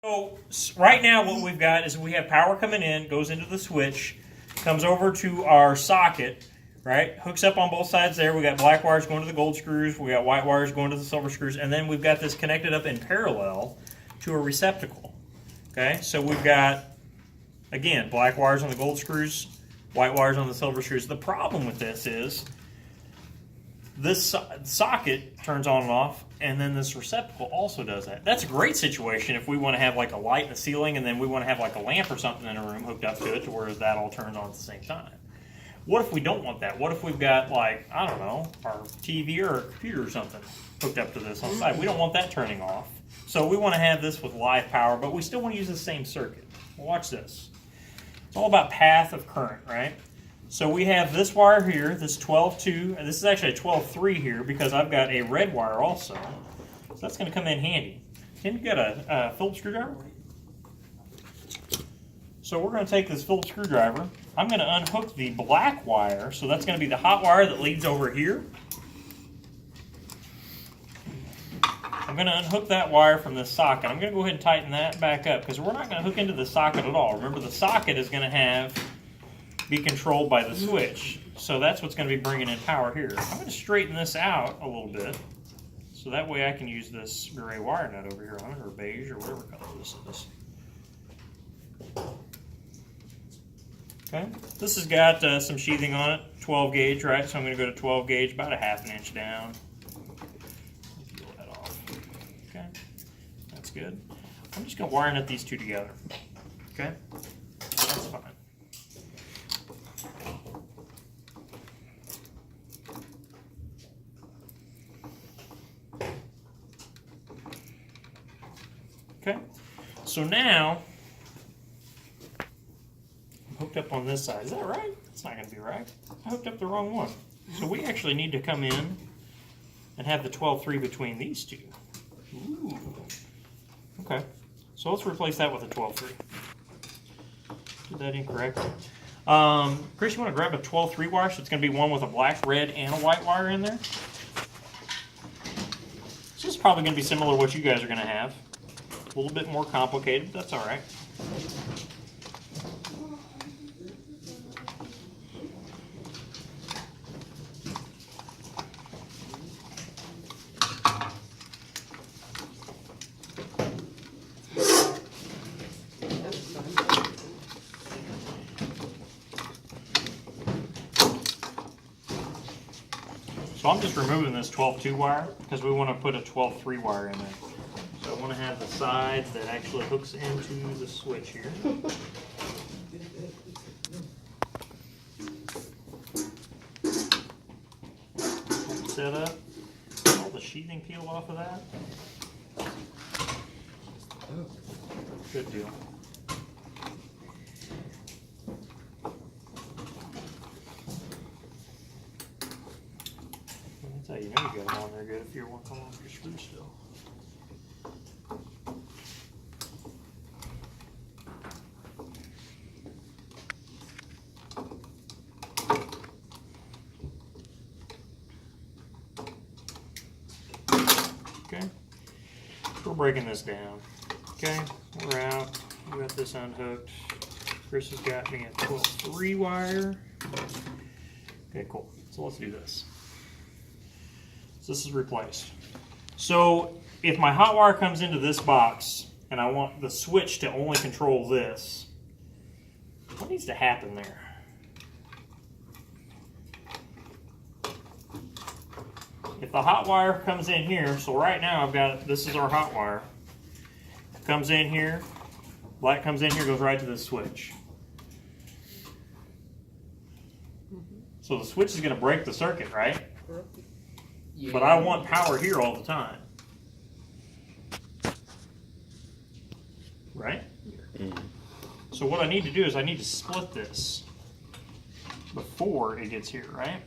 So right now what we've got is we have power coming in, goes into the switch, comes over to our socket, right? Hooks up on both sides there. We got black wires going to the gold screws. We got white wires going to the silver screws. And then we've got this connected up in parallel to a receptacle. Okay, so we've got, again, black wires on the gold screws, white wires on the silver screws. The problem with this is this socket turns on and off, and then this receptacle also does that. That's a great situation if we want to have like a light in the ceiling and then we want to have like a lamp or something in a room hooked up to it to where that all turns on at the same time. What if we don't want that? What if we've got, like, I don't know, our TV or our computer or something hooked up to this on the side? We don't want that turning off. So we want to have this with live power, but we still want to use the same circuit. Watch this. It's all about path of current, right? So we have this wire here, this 12-2, and this is actually a 12-3 here because I've got a red wire also. So that's going to come in handy. Tim, you got a Phillips screwdriver? So we're going to take this Phillips screwdriver. I'm going to unhook the black wire, so that's going to be the hot wire that leads over here. I'm going to unhook that wire from this socket. I'm going to go ahead and tighten that back up because we're not going to hook into the socket at all. Remember, the socket is going to be controlled by the switch. So that's what's going to be bringing in power here. I'm going to straighten this out a little bit so that way I can use this gray wire nut over here on it, or beige, or whatever color this is. Okay, this has got some sheathing on it, 12 gauge, right? So I'm going to go to 12 gauge, about a ½ inch down. Peel that off. Okay, that's good. I'm just going to wire nut these two together. Okay, that's fine. Okay, so now I'm hooked up on this side. Is that right? That's not going to be right. I hooked up the wrong one. So we actually need to come in and have the 12-3 between these two. Ooh. Okay, so let's replace that with a 12-3. Did that incorrectly. Chris, you want to grab a 12-3 wire? So it's going to be one with a black, red, and a white wire in there. So this is probably going to be similar to what you guys are going to have. A little bit more complicated, but that's all right. So I'm just removing this 12-2 wire because we want to put a 12-3 wire in there. So I want to have the side that actually hooks into the switch here. Set up. All the sheathing peeled off of that. Good deal. That's how you know you got them on there good if you're working off your screw still. Okay, we're breaking this down. Okay, we're out. We got this unhooked. Chris has got me a 12-3 wire. Okay, cool. So let's do this. So this is replaced. So if my hot wire comes into this box and I want the switch to only control this, what needs to happen there? If the hot wire comes in here, so right now I've got, this is our hot wire. Comes in here, light comes in here, goes right to this switch. So the switch is going to break the circuit, right? Yeah. But I want power here all the time. Right? So what I need to do is I need to split this before it gets here, right?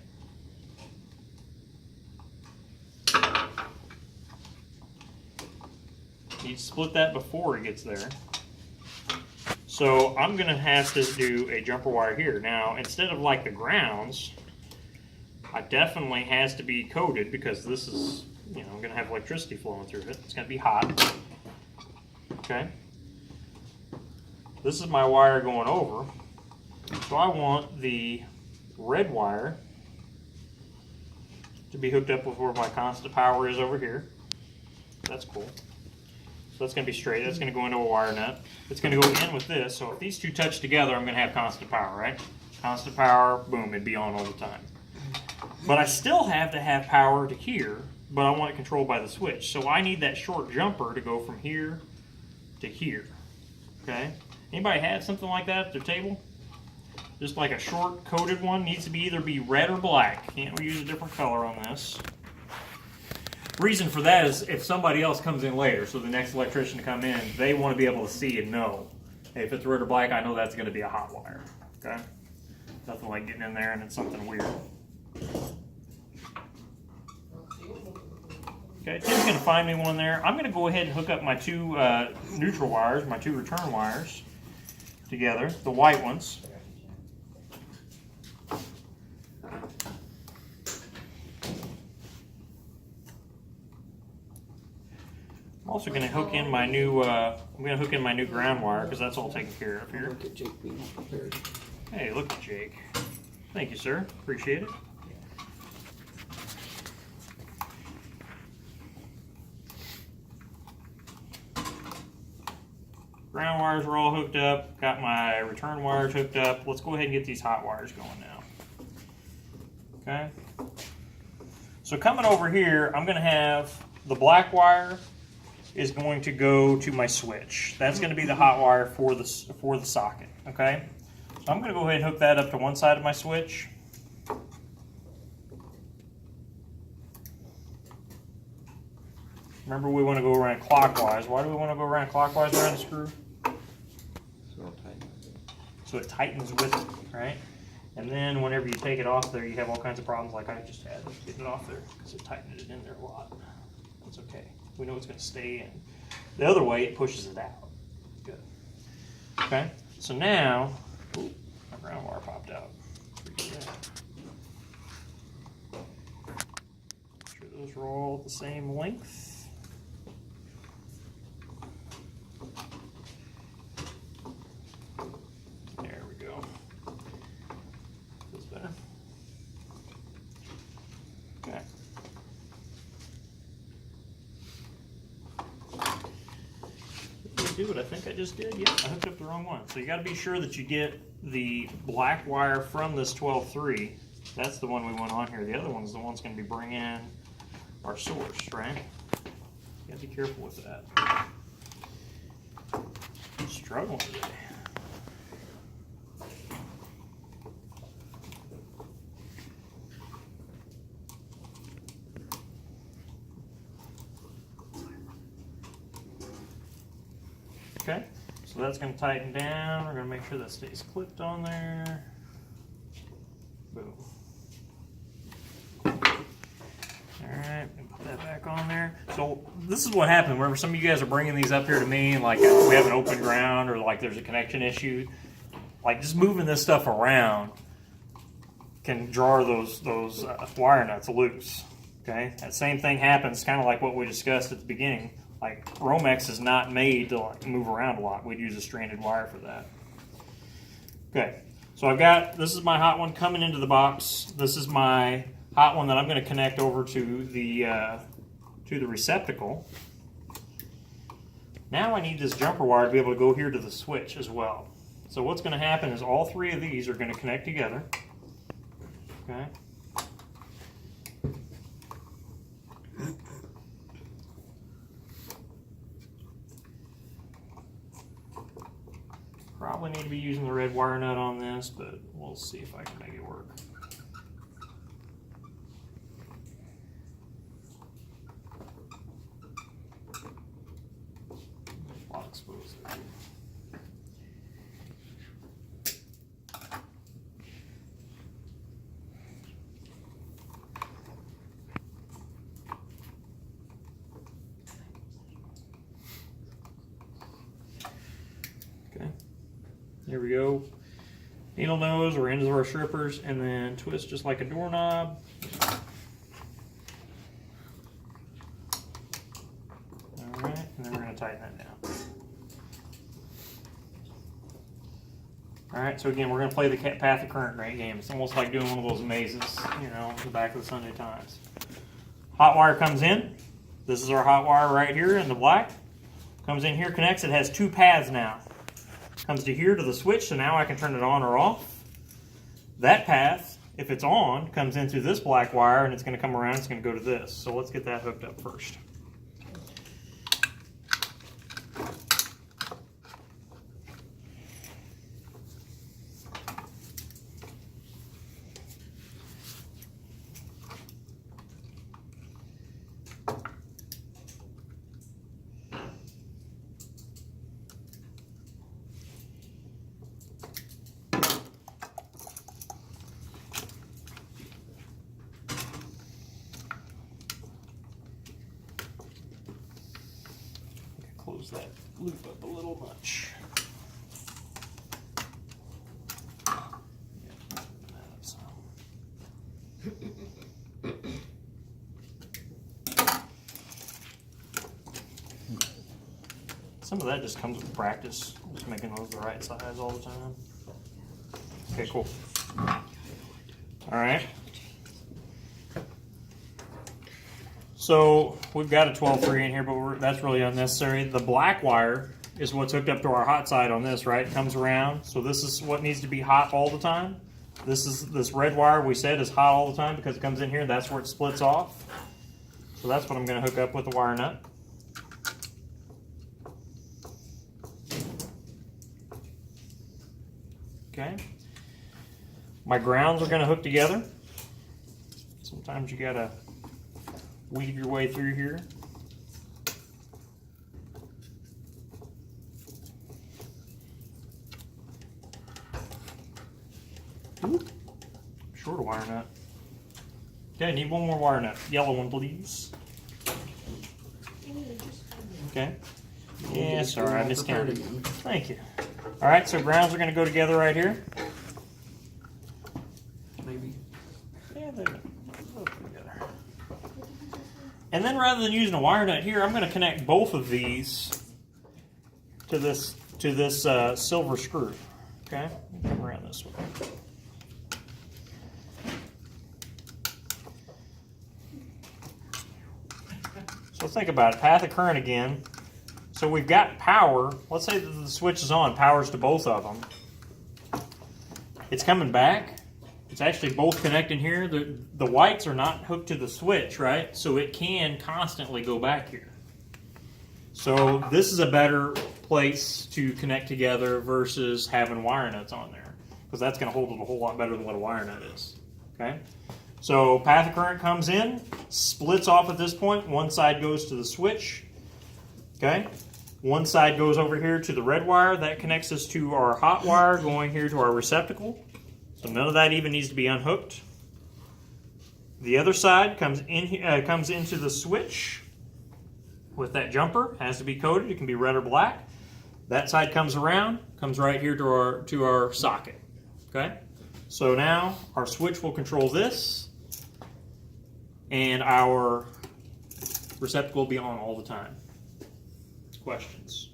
You split that before it gets there. So I'm going to have to do a jumper wire here. Now, instead of like the grounds, I definitely has to be coated because this is, you know, going to have electricity flowing through it. It's going to be hot. Okay. this is my wire going over. So I want the red wire to be hooked up with where my constant power is over here. That's cool. So that's going to be straight. That's going to go into a wire nut. It's going to go in with this. So if these two touch together, I'm going to have constant power, right? Constant power, boom, it'd be on all the time. But I still have to have power to here, but I want it controlled by the switch. So I need that short jumper to go from here to here. Okay? Anybody have something like that at their table? Just like a short coated one, needs to be either be red or black. Can't use a different color on this. Reason for that is if somebody else comes in later, so the next electrician to come in, they want to be able to see and know. Hey, if it's red or black, I know that's going to be a hot wire. Okay? Nothing like getting in there and it's something weird. Okay, Tim's going to find me one there. I'm going to go ahead and hook up my two neutral wires, my two return wires together, the white ones. I'm also going to hook in my new. I'm going to hook in my new ground wire because that's all taken care of here. Look at Jake being prepared. Hey, look at Jake. Thank you, sir. Appreciate it. Ground wires are all hooked up. Got my return wires hooked up. Let's go ahead and get these hot wires going now. Okay. So coming over here, I'm going to have the black wire is going to go to my switch. That's going to be the hot wire for the socket. Okay. So I'm going to go ahead and hook that up to one side of my switch. Remember, we want to go around clockwise. Why do we want to go around clockwise around the screw? So it tightens with it, right? And then whenever you take it off there, you have all kinds of problems like I just had getting it off there because it tightened it in there a lot. That's okay. We know it's going to stay in. The other way, it pushes it out. Good. Okay. So now, ooh, my ground wire popped out. Make sure those are all the same length. There we go. That's better. Okay. Do what I think I just did. Yep, I hooked up the wrong one. So you got to be sure that you get the black wire from this 12-3. That's the one we want on here. The other one's the one's going to be bringing our source, right? You got to be careful with that. I'm struggling today. Okay, so that's going to tighten down. We're going to make sure that stays clipped on there. Boom. Alright, put that back on there. So this is what happened. Remember, some of you guys are bringing these up here to me, like we have an open ground or like there's a connection issue. Like just moving this stuff around can draw those wire nuts loose. Okay, that same thing happens, kind of like what we discussed at the beginning. Like Romex is not made to like move around a lot. We'd use a stranded wire for that. Okay, so I've got, this is my hot one coming into the box. This is my hot one that I'm going to connect over to the receptacle. Now I need this jumper wire to be able to go here to the switch as well. So what's going to happen is all three of these are going to connect together. Okay. Probably need to be using the red wire nut on this, but we'll see if I can make it work. A lot exposed there. Okay. There we go. Needle nose or ends of our strippers, and then twist just like a doorknob. Alright, and then we're going to tighten that down. All right, so again, we're going to play the path of current rate game. It's almost like doing one of those mazes, you know, the back of the Sunday Times. Hot wire comes in. This is our hot wire right here in the black. Comes in here, connects. It has two paths now. Comes to here to the switch, so now I can turn it on or off. That path, if it's on, comes into this black wire, and it's going to come around. It's going to go to this. So let's get that hooked up first. Close that loop up a little much. Some of that just comes with practice, just making those the right size all the time. Okay, cool. All right. So we've got a 12-3 in here, but that's really unnecessary. The black wire is what's hooked up to our hot side on this, right? It comes around. So this is what needs to be hot all the time. This red wire we said is hot all the time because it comes in here and that's where it splits off. So that's what I'm going to hook up with the wire nut. Okay. My grounds are going to hook together. Sometimes you got to weave your way through here. Ooh, short wire nut. Okay, I need one more wire nut. Yellow one, please. Okay. Yeah, sorry, I miscounted. Thank you. All right, so grounds are going to go together right here. Maybe. Yeah, they're together. And then rather than using a wire nut here, I'm going to connect both of these to this silver screw. Okay, come around this way. So think about it. Path of current again. So we've got power. Let's say that the switch is on. Power's to both of them. It's coming back. It's actually both connecting here. The whites are not hooked to the switch, right? So it can constantly go back here. So this is a better place to connect together versus having wire nuts on there, because that's going to hold it a whole lot better than what a wire nut is. Okay? So path of current comes in, splits off at this point. One side goes to the switch. Okay? One side goes over here to the red wire. That connects us to our hot wire going here to our receptacle. So none of that even needs to be unhooked. The other side comes into the switch with that jumper. Has to be coded. It can be red or black. That side comes around, comes right here to our socket. Okay? So now our switch will control this, and our receptacle will be on all the time. Questions?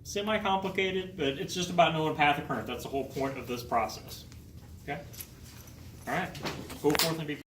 Semi-complicated, but it's just about knowing path of current. That's the whole point of this process. Okay? All right. Go forth and be